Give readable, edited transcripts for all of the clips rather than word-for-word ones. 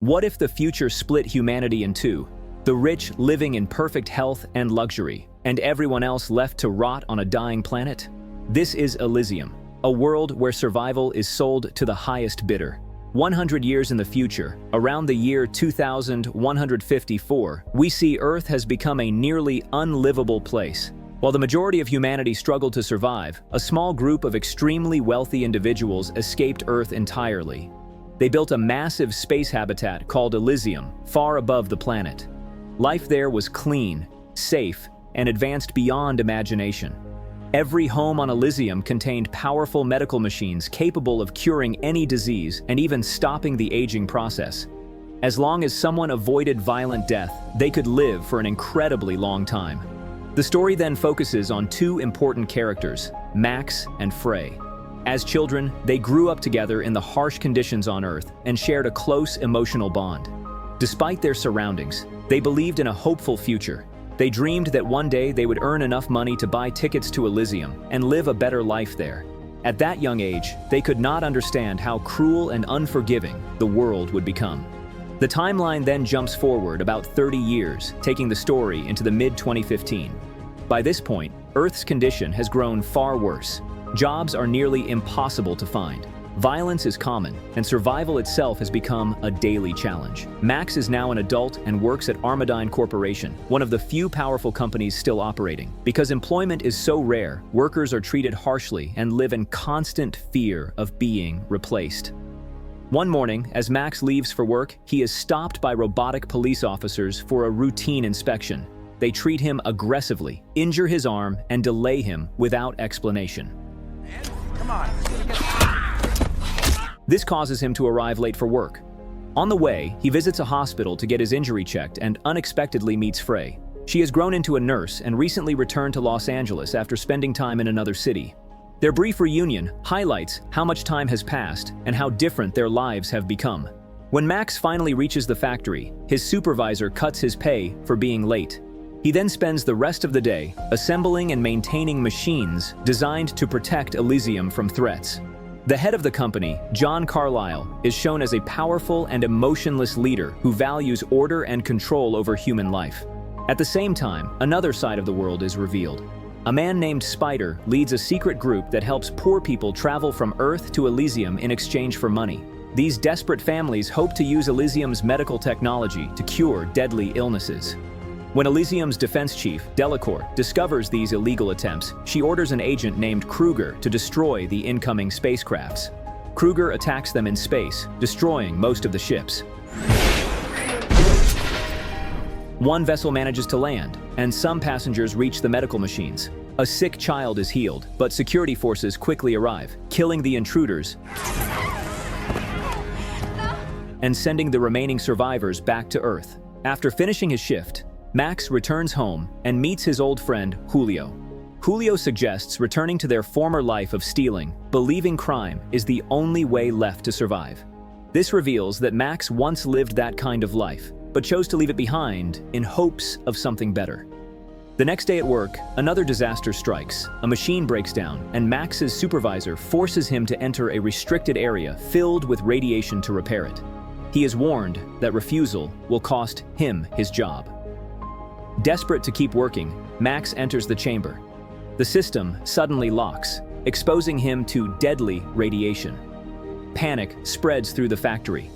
What if the future split humanity in two? The rich living in perfect health and luxury, and everyone else left to rot on a dying planet? This is Elysium, a world where survival is sold to the highest bidder. 100 years in the future, around the year 2154, we see Earth has become a nearly unlivable place. While the majority of humanity struggled to survive, a small group of extremely wealthy individuals escaped Earth entirely. They built a massive space habitat called Elysium, far above the planet. Life there was clean, safe, and advanced beyond imagination. Every home on Elysium contained powerful medical machines capable of curing any disease and even stopping the aging process. As long as someone avoided violent death, they could live for an incredibly long time. The story then focuses on two important characters, Max and Frey. As children, they grew up together in the harsh conditions on Earth and shared a close emotional bond. Despite their surroundings, they believed in a hopeful future. They dreamed that one day they would earn enough money to buy tickets to Elysium and live a better life there. At that young age, they could not understand how cruel and unforgiving the world would become. The timeline then jumps forward about 30 years, taking the story into the mid-2015. By this point, Earth's condition has grown far worse. Jobs are nearly impossible to find. Violence is common, and survival itself has become a daily challenge. Max is now an adult and works at Armadine Corporation, one of the few powerful companies still operating. Because employment is so rare, workers are treated harshly and live in constant fear of being replaced. One morning, as Max leaves for work, he is stopped by robotic police officers for a routine inspection. They treat him aggressively, injure his arm, and delay him without explanation. Come on. This causes him to arrive late for work. On the way, he visits a hospital to get his injury checked and unexpectedly meets Frey. She has grown into a nurse and recently returned to Los Angeles after spending time in another city. Their brief reunion highlights how much time has passed and how different their lives have become. When Max finally reaches the factory, his supervisor cuts his pay for being late. He then spends the rest of the day assembling and maintaining machines designed to protect Elysium from threats. The head of the company, John Carile, is shown as a powerful and emotionless leader who values order and control over human life. At the same time, another side of the world is revealed. A man named Spider leads a secret group that helps poor people travel from Earth to Elysium in exchange for money. These desperate families hope to use Elysium's medical technology to cure deadly illnesses. When Elysium's defense chief, Delacour, discovers these illegal attempts, she orders an agent named Kruger to destroy the incoming spacecrafts. Kruger attacks them in space, destroying most of the ships. One vessel manages to land, and some passengers reach the medical machines. A sick child is healed, but security forces quickly arrive, killing the intruders and sending the remaining survivors back to Earth. After finishing his shift, Max returns home and meets his old friend, Julio. Julio suggests returning to their former life of stealing, believing crime is the only way left to survive. This reveals that Max once lived that kind of life, but chose to leave it behind in hopes of something better. The next day at work, another disaster strikes. A machine breaks down, and Max's supervisor forces him to enter a restricted area filled with radiation to repair it. He is warned that refusal will cost him his job. Desperate to keep working, Max enters the chamber. The system suddenly locks, exposing him to deadly radiation. Panic spreads through the factory.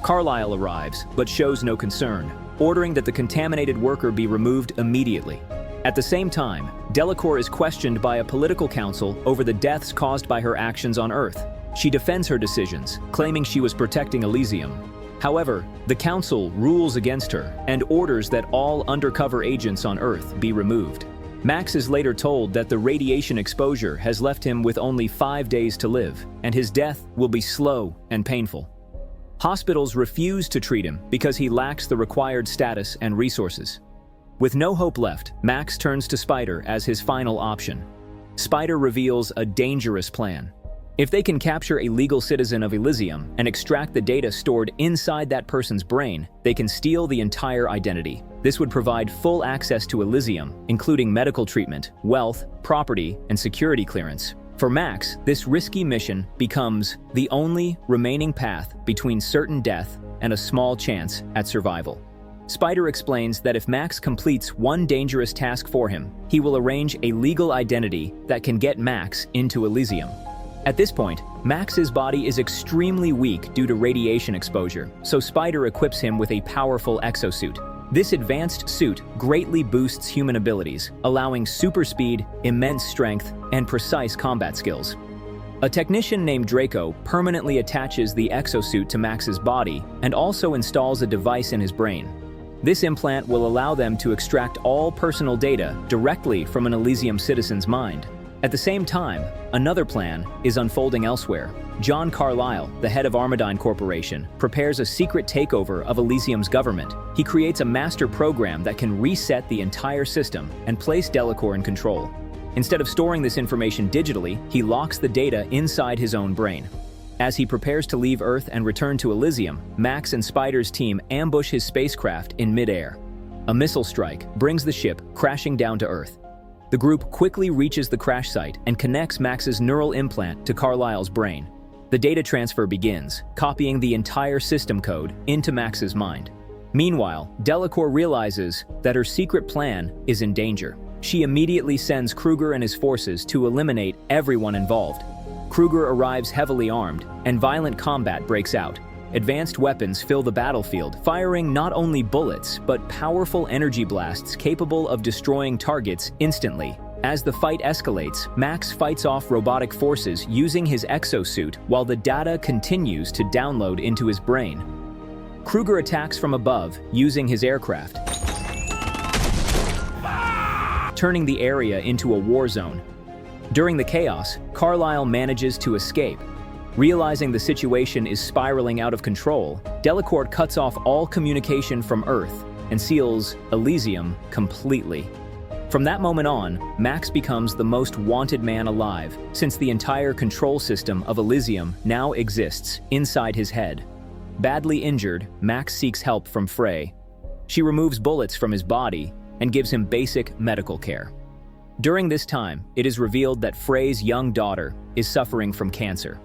Carile arrives, but shows no concern, ordering that the contaminated worker be removed immediately. At the same time, Delacour is questioned by a political council over the deaths caused by her actions on Earth. She defends her decisions, claiming she was protecting Elysium. However, the council rules against her and orders that all undercover agents on Earth be removed. Max is later told that the radiation exposure has left him with only 5 days to live, and his death will be slow and painful. Hospitals refuse to treat him because he lacks the required status and resources. With no hope left, Max turns to Spider as his final option. Spider reveals a dangerous plan. If they can capture a legal citizen of Elysium and extract the data stored inside that person's brain, they can steal the entire identity. This would provide full access to Elysium, including medical treatment, wealth, property, and security clearance. For Max, this risky mission becomes the only remaining path between certain death and a small chance at survival. Spider explains that if Max completes one dangerous task for him, he will arrange a legal identity that can get Max into Elysium. At this point, Max's body is extremely weak due to radiation exposure, so Spider equips him with a powerful exosuit. This advanced suit greatly boosts human abilities, allowing super speed, immense strength, and precise combat skills. A technician named Draco permanently attaches the exosuit to Max's body and also installs a device in his brain. This implant will allow them to extract all personal data directly from an Elysium citizen's mind. At the same time, another plan is unfolding elsewhere. John Carile, the head of Armadine Corporation, prepares a secret takeover of Elysium's government. He creates a master program that can reset the entire system and place Delacour in control. Instead of storing this information digitally, he locks the data inside his own brain. As he prepares to leave Earth and return to Elysium, Max and Spider's team ambush his spacecraft in mid-air. A missile strike brings the ship crashing down to Earth. The group quickly reaches the crash site and connects Max's neural implant to Carlisle's brain. The data transfer begins, copying the entire system code into Max's mind. Meanwhile, Delacour realizes that her secret plan is in danger. She immediately sends Kruger and his forces to eliminate everyone involved. Kruger arrives heavily armed, and violent combat breaks out. Advanced weapons fill the battlefield, firing not only bullets, but powerful energy blasts capable of destroying targets instantly. As the fight escalates, Max fights off robotic forces using his exosuit while the data continues to download into his brain. Kruger attacks from above using his aircraft, turning the area into a war zone. During the chaos, Carlisle manages to escape. Realizing the situation is spiraling out of control, Delacour cuts off all communication from Earth and seals Elysium completely. From that moment on, Max becomes the most wanted man alive, since the entire control system of Elysium now exists inside his head. Badly injured, Max seeks help from Frey. She removes bullets from his body and gives him basic medical care. During this time, it is revealed that Frey's young daughter is suffering from cancer.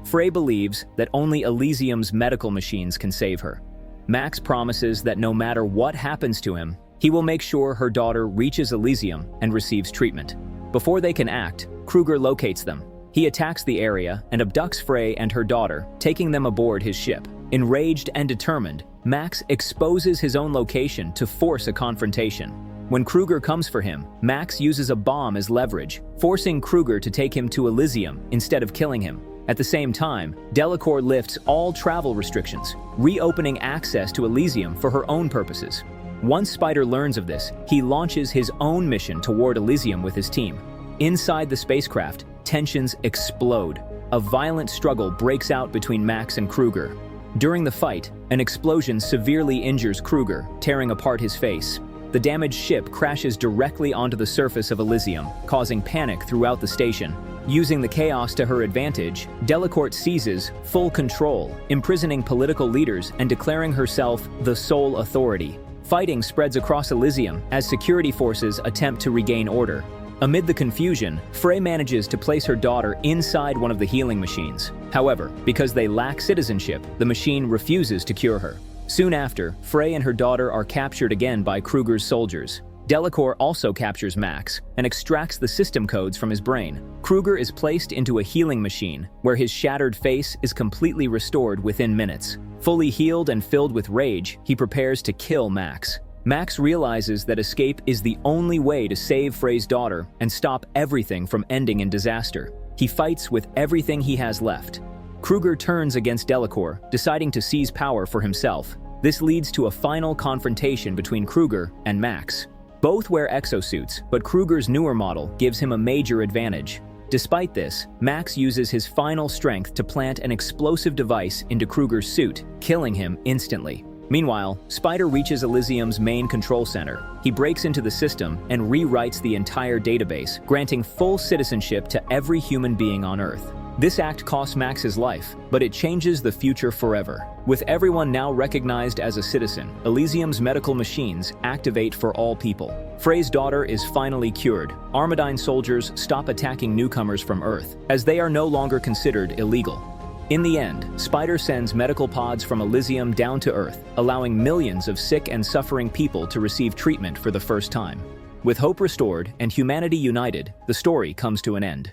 Frey believes that only Elysium's medical machines can save her. Max promises that no matter what happens to him, he will make sure her daughter reaches Elysium and receives treatment. Before they can act, Kruger locates them. He attacks the area and abducts Frey and her daughter, taking them aboard his ship. Enraged and determined, Max exposes his own location to force a confrontation. When Kruger comes for him, Max uses a bomb as leverage, forcing Kruger to take him to Elysium instead of killing him. At the same time, Delacour lifts all travel restrictions, reopening access to Elysium for her own purposes. Once Spider learns of this, he launches his own mission toward Elysium with his team. Inside the spacecraft, tensions explode. A violent struggle breaks out between Max and Kruger. During the fight, an explosion severely injures Kruger, tearing apart his face. The damaged ship crashes directly onto the surface of Elysium, causing panic throughout the station. Using the chaos to her advantage, Delacour seizes full control, imprisoning political leaders and declaring herself the sole authority. Fighting spreads across Elysium as security forces attempt to regain order. Amid the confusion, Frey manages to place her daughter inside one of the healing machines. However, because they lack citizenship, the machine refuses to cure her. Soon after, Frey and her daughter are captured again by Kruger's soldiers. Delacour also captures Max and extracts the system codes from his brain. Kruger is placed into a healing machine, where his shattered face is completely restored within minutes. Fully healed and filled with rage, he prepares to kill Max. Max realizes that escape is the only way to save Frey's daughter and stop everything from ending in disaster. He fights with everything he has left. Kruger turns against Delacour, deciding to seize power for himself. This leads to a final confrontation between Kruger and Max. Both wear exosuits, but Kruger's newer model gives him a major advantage. Despite this, Max uses his final strength to plant an explosive device into Kruger's suit, killing him instantly. Meanwhile, Spider reaches Elysium's main control center. He breaks into the system and rewrites the entire database, granting full citizenship to every human being on Earth. This act costs Max his life, but it changes the future forever. With everyone now recognized as a citizen, Elysium's medical machines activate for all people. Frey's daughter is finally cured. Armadine soldiers stop attacking newcomers from Earth, as they are no longer considered illegal. In the end, Spider sends medical pods from Elysium down to Earth, allowing millions of sick and suffering people to receive treatment for the first time. With hope restored and humanity united, the story comes to an end.